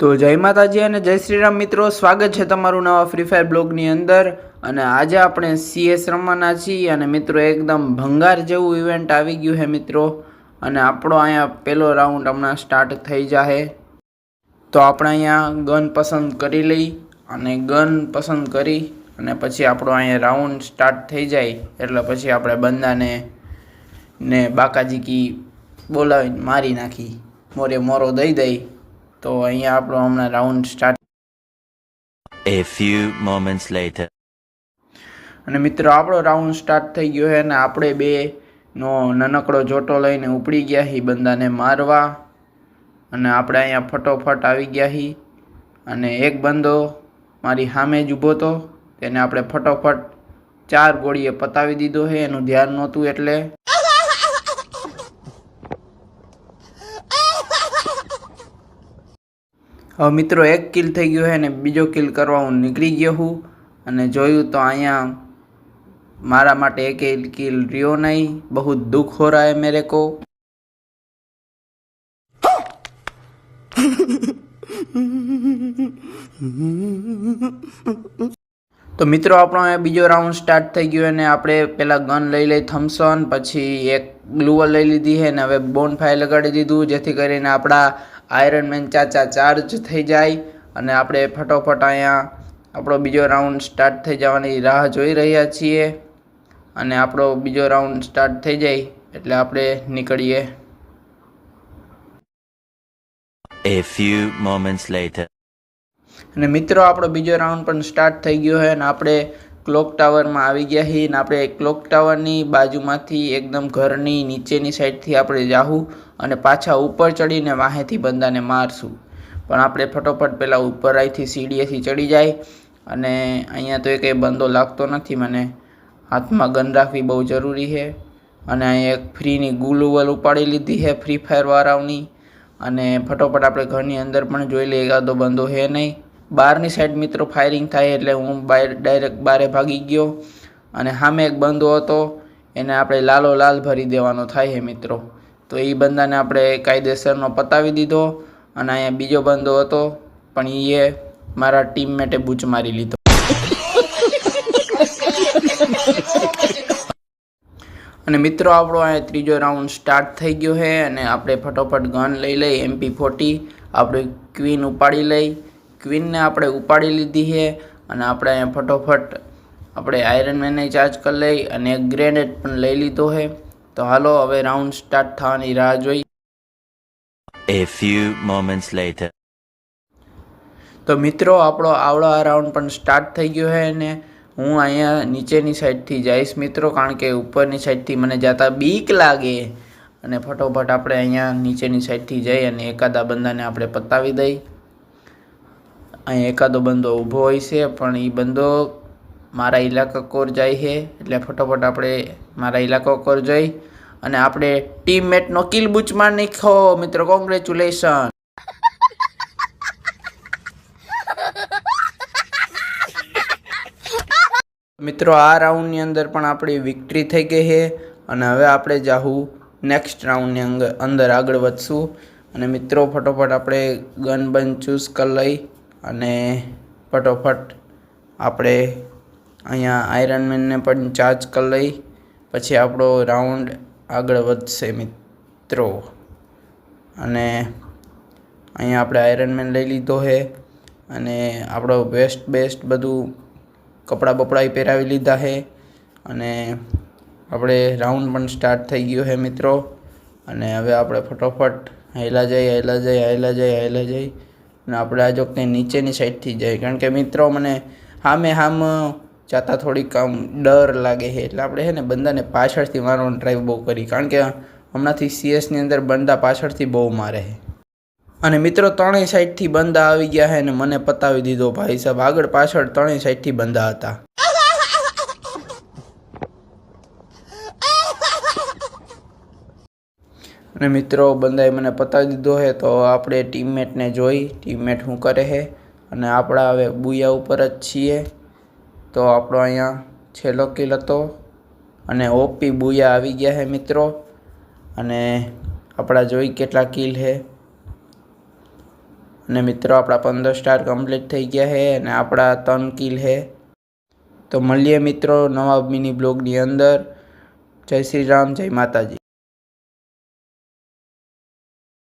તો જય માતાજી અને જય શ્રી રામ મિત્રો, સ્વાગત છે તમારું નવા ફ્રી ફાયર બ્લોગની અંદર। અને આજે આપણે CS રમવાના છીએ અને મિત્રો એકદમ ભંગાર જેવું ઇવેન્ટ આવી ગયું છે મિત્રો। અને આપણો અહીંયા પહેલો રાઉન્ડ હમણાં સ્ટાર્ટ થઈ જાહે। તો આપણે અહીંયા ગન પસંદ કરી લઈ અને ગન પસંદ કરી અને પછી આપણો અહીંયા રાઉન્ડ સ્ટાર્ટ થઈ જાય એટલે પછી આપણે બંદાને બાકાજી કી બોલાવીને મારી નાખી, મોરે મોરો દઈ દઈ। તો અહીંયા આપણો હમણાં round start. A few moments later. અને મિત્રો આપણો રાઉન્ડ સ્ટાર્ટ થઈ ગયો છે અને આપણે બે નો નાનકડો જોટો લઈને ઉપડી ગયા હી બંદાને મારવા। અને આપણે અહીંયા ફટોફટ આવી ગયા હી અને એક બંદો મારી સામે જ ઊભો હતો, તેને આપણે ફટોફટ 4 ગોળીએ પતાવી દીધો છે, એનું ધ્યાન નહોતું એટલે। હવે મિત્રો એક કિલ થઈ ગયો है ને બીજો કિલ કરવા હું નીકળી ગયો હું અને જોયું તો અહીંયા મારા માટે એક किल रियो नहीं। बहुत दुख हो रहा है मेरे को। तो मित्रों આપણો બીજો રાઉન્ડ સ્ટાર્ટ થઈ ગયો અને આપણે પહેલા ગન લઈ લઈ થમ્સન, પછી એક ગ્લુઅલ લઈ લીધી છે ને હવે બોન ફાયર લગાડી દીધું જેથી કરીને આપણા આયરન મેન ચાચા ચાર્જ થઈ જાય અને આપણે ફટોફટ અહીંયા આપણો બીજો રાઉન્ડ સ્ટાર્ટ થઈ જવાની રાહ જોઈ રહ્યા છીએ। અને આપણો બીજો રાઉન્ડ સ્ટાર્ટ થઈ જાય એટલે આપણે નીકળીએ। A few moments later. અને મિત્રો આપણો બીજો રાઉન્ડ પણ સ્ટાર્ટ થઈ ગયો છે અને આપણે ક્લોક ટાવરમાં આવી ગયા છીએ અને આપણે ક્લોક ટાવરની બાજુમાંથી એકદમ ઘરની નીચેની સાઈડથી આપણે જાહું અને પાછા ઉપર ચડીને વાહેથી બંદાને મારશું। પણ આપણે ફટોફટ પહેલાં ઉપર અહીંથી સીડીએથી ચડી જાય અને અહીંયા તો એક બંદો લાગતો નથી, મને હાથમાં ગન રાખવી બહુ જરૂરી છે। અને અહીંયા એક ફ્રીની ગ્લુઅલ ઉપાડી લીધી છે ફ્રી ફાયર વાળાઓની અને ફટોફટ આપણે ઘરની અંદર પણ જોઈ લઈએ એકાદો બંદો છે નહીં। બહારની સાઈડ મિત્રો ફાયરિંગ થાય એટલે હું ડાયરેક્ટ બારે ભાગી ગયો અને સામે એક બંદો હતો, એને આપણે લાલો લાલ ભરી દેવાનો થાય છે મિત્રો। તો એ બંદાને આપણે કાયદેસરનો પતાવી દીધો અને અહીંયા બીજો બંદો હતો પણ એ મારા ટીમમેટે બૂચ મારી લીધો। અને મિત્રો આપણો અહીંયા ત્રીજો રાઉન્ડ સ્ટાર્ટ થઈ ગયો છે અને આપણે ફટોફટ ગન લઈ લઈ MP40 આપણે ક્વીન ઉપાડી લઈ। ક્વીનને આપણે ઉપાડી લીધી છે અને આપણે અહીંયા ફટોફટ આપણે આયરન મેનને ચાર્જ કરી લઈ અને એક ગ્રેનેડ પણ લઈ લીધો છે। તો હાલો હવે રાઉન્ડ સ્ટાર્ટ થવાની રાહ જોઈ। A few moments later. તો મિત્રો આપણો આવડો આ રાઉન્ડ પણ સ્ટાર્ટ થઈ ગયો છે અને હું અહીંયા નીચેની સાઈડથી જઈશ મિત્રો, કારણ કે ઉપરની સાઈડથી મને જતા બીક લાગે। અને ફટોફટ આપણે અહીંયા નીચેની સાઈડથી જઈ અને એકાદા બંદાને આપણે પતાવી દઈ। અહીં એકાદો બંદો ઊભો હોય છે પણ એ બંદો મારા ઇલાકા કોર જાય છે એટલે ફટોફટ આપણે મારા ઇલાકા કોર જઈ અને આપણે ટીમમેટનો કિલ બૂચમાં નાખ્યો મિત્રો, કોંગ્રેચ્યુલેશન। મિત્રો આ રાઉન્ડની અંદર પણ આપણી વિક્ટરી થઈ ગઈ છે અને હવે આપણે જાહું નેક્સ્ટ રાઉન્ડની અંદર આગળ વધશું। અને મિત્રો ફટોફટ આપણે ગન બન ચૂઝ કરી લઈ અને ફટોફટ આપણે અહીંયા આયરન મેનને પણ ચાર્જ કરી લઈ, પછી આપણો રાઉન્ડ આગળ વધશે મિત્રો। અને અહીંયા આપણે આયરન મેન લઈ લીધો છે અને આપણો બેસ્ટ બધું કપડાં બપડાં પહેરાવી લીધા છે અને આપણે રાઉન્ડ પણ સ્ટાર્ટ થઈ ગયો છે મિત્રો। અને હવે આપણે ફટોફટ હાયલા જઈ અને આપણે આ જો કંઈ નીચેની સાઈડથી જાય, કારણ કે મિત્રો મને સામે જતાં થોડીક આમ ડર લાગે છે એટલે આપણે છે ને બંદાને પાછળથી મારવાનો ટ્રાય બહુ કરી, કારણ કે હમણાંથી CSની અંદર બંદા પાછળથી બહુ મારે છે। અને મિત્રો ત્રણેય સાઈડથી બંદા આવી ગયા છે અને મને પતાવી દીધો ભાઈ સાહેબ, આગળ પાછળ ત્રણેય સાઈડથી બંદા હતા। અને મિત્રો બંદાએ મને પતાવી દીધો છે તો આપણે ટીમમેટને જોઈ ટીમમેટ શું કરે છે અને આપણા હવે બુયા ઉપર જ છીએ। તો આપણો અહીંયા છેલ્લો કિલ હતો અને ઓપી બુયા આવી ગયા છે મિત્રો અને આપણા જોઈ કેટલા કિલ છે અને મિત્રો આપણા 15 સ્ટાર કમ્પ્લીટ થઈ ગયા છે અને આપણા 3 કિલ છે. તો મળીએ મિત્રો નવા મિની બ્લોગની અંદર. જય શ્રી રામ, જય માતાજી.